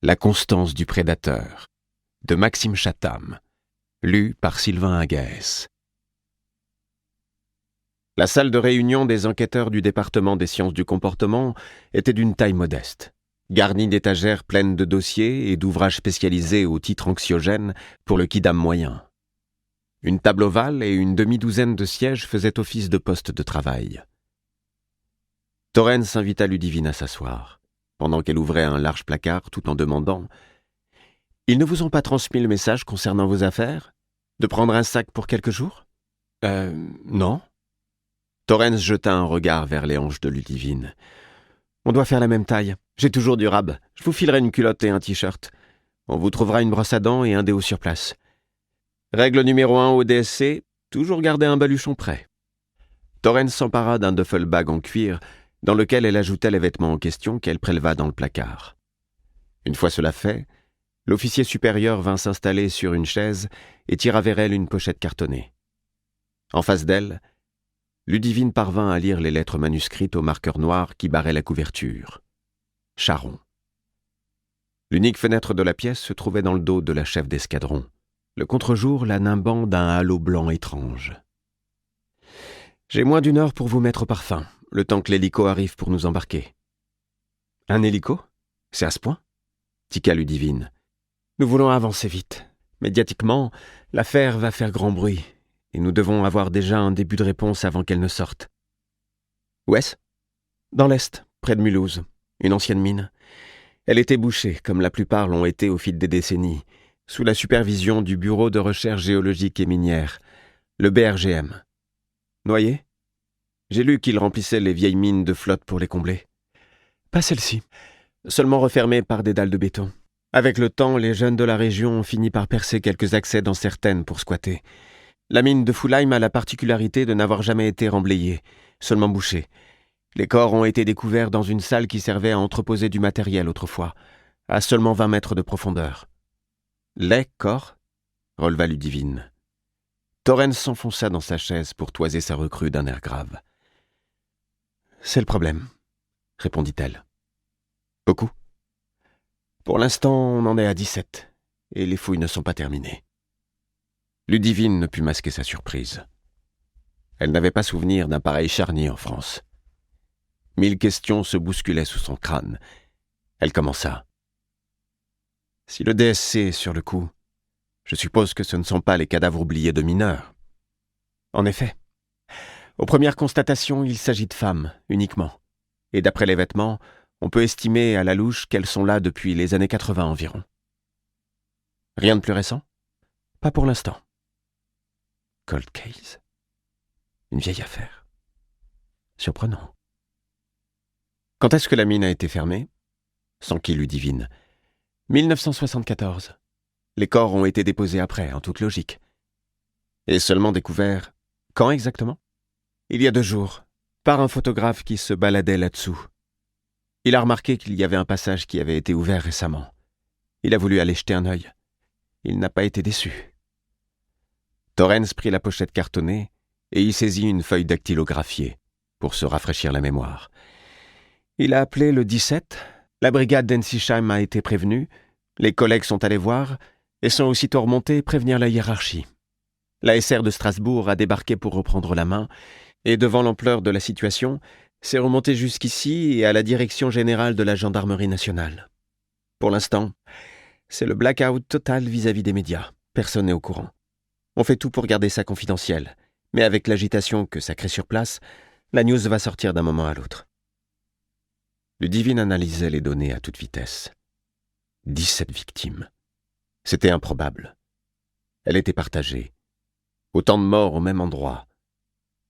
La constance du prédateur, de Maxime Chatham, lu par Sylvain Agaès. La salle de réunion des enquêteurs du département des sciences du comportement était d'une taille modeste, garnie d'étagères pleines de dossiers et d'ouvrages spécialisés au titre anxiogène pour le quidam moyen. Une table ovale et une demi-douzaine de sièges faisaient office de poste de travail. Torrens invita Ludivine à s'asseoir, pendant qu'elle ouvrait un large placard tout en demandant « Ils ne vous ont pas transmis le message concernant vos affaires? De prendre un sac pour quelques jours ?»« Non. » Torrens jeta un regard vers les hanches de Ludivine. « On doit faire la même taille. J'ai toujours du rab. Je vous filerai une culotte et un t-shirt. On vous trouvera une brosse à dents et un déo sur place. Règle numéro 1 au DSC, toujours garder un baluchon prêt. » Torrens s'empara d'un duffel bag en cuir dans lequel elle ajoutait les vêtements en question qu'elle préleva dans le placard. Une fois cela fait, l'officier supérieur vint s'installer sur une chaise et tira vers elle une pochette cartonnée. En face d'elle, Ludivine parvint à lire les lettres manuscrites au marqueur noir qui barraient la couverture. Charon. L'unique fenêtre de la pièce se trouvait dans le dos de la chef d'escadron, le contre-jour la nimbant d'un halo blanc étrange. « J'ai moins d'1 heure pour vous mettre au parfum, le temps que l'hélico arrive pour nous embarquer. »« Un hélico ? C'est à ce point ?» tiqua Ludivine. « Nous voulons avancer vite. Médiatiquement, l'affaire va faire grand bruit, et nous devons avoir déjà un début de réponse avant qu'elle ne sorte. »« Où est-ce ? » ?»« Dans l'Est, près de Mulhouse, une ancienne mine. Elle était bouchée, comme la plupart l'ont été au fil des décennies, sous la supervision du Bureau de recherche géologique et minière, le BRGM. Noyé ? J'ai lu qu'il remplissait les vieilles mines de flotte pour les combler. Pas celle-ci, seulement refermée par des dalles de béton. Avec le temps, les jeunes de la région ont fini par percer quelques accès dans certaines pour squatter. La mine de Fulheim a la particularité de n'avoir jamais été remblayée, seulement bouchée. Les corps ont été découverts dans une salle qui servait à entreposer du matériel autrefois, à seulement 20 mètres de profondeur. « Les corps ?» releva Ludivine. Torrens s'enfonça dans sa chaise pour toiser sa recrue d'un air grave. « C'est le problème, » répondit-elle. « Beaucoup ? » « Pour l'instant, on en est à 17, et les fouilles ne sont pas terminées. » Ludivine ne put masquer sa surprise. Elle n'avait pas souvenir d'un pareil charnier en France. 1000 questions se bousculaient sous son crâne. Elle commença. « Si le DSC est sur le coup, je suppose que ce ne sont pas les cadavres oubliés de mineurs. » « En effet. Aux premières constatations, il s'agit de femmes, uniquement. Et d'après les vêtements, on peut estimer à la louche qu'elles sont là depuis les années 80 environ. » « Rien de plus récent ? » ?»« Pas pour l'instant. » « Cold case. Une vieille affaire. Surprenant. » « Quand est-ce que la mine a été fermée ? » s'enquit Ludivine. « 1974. Les corps ont été déposés après, en toute logique. Et seulement découverts. Quand exactement ? Il y a 2 jours, par un photographe qui se baladait là-dessous. Il a remarqué qu'il y avait un passage qui avait été ouvert récemment. Il a voulu aller jeter un œil. Il n'a pas été déçu. » Torrens prit la pochette cartonnée et y saisit une feuille dactylographiée pour se rafraîchir la mémoire. Il a appelé le 17, la brigade d'Ensisheim a été prévenue, les collègues sont allés voir et sont aussitôt remontés prévenir la hiérarchie. La SR de Strasbourg a débarqué pour reprendre la main et devant l'ampleur de la situation, s'est remonté jusqu'ici et à la direction générale de la gendarmerie nationale. Pour l'instant, c'est le blackout total vis-à-vis des médias. Personne n'est au courant. On fait tout pour garder ça confidentiel, mais avec l'agitation que ça crée sur place, la news va sortir d'un moment à l'autre. Ludivine analysait les données à toute vitesse. 17 victimes. C'était improbable. Elle était partagée. Autant de morts au même endroit.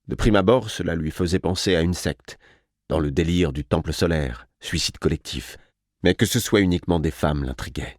De prime abord, cela lui faisait penser à une secte, dans le délire du temple solaire, suicide collectif, mais que ce soit uniquement des femmes l'intriguait.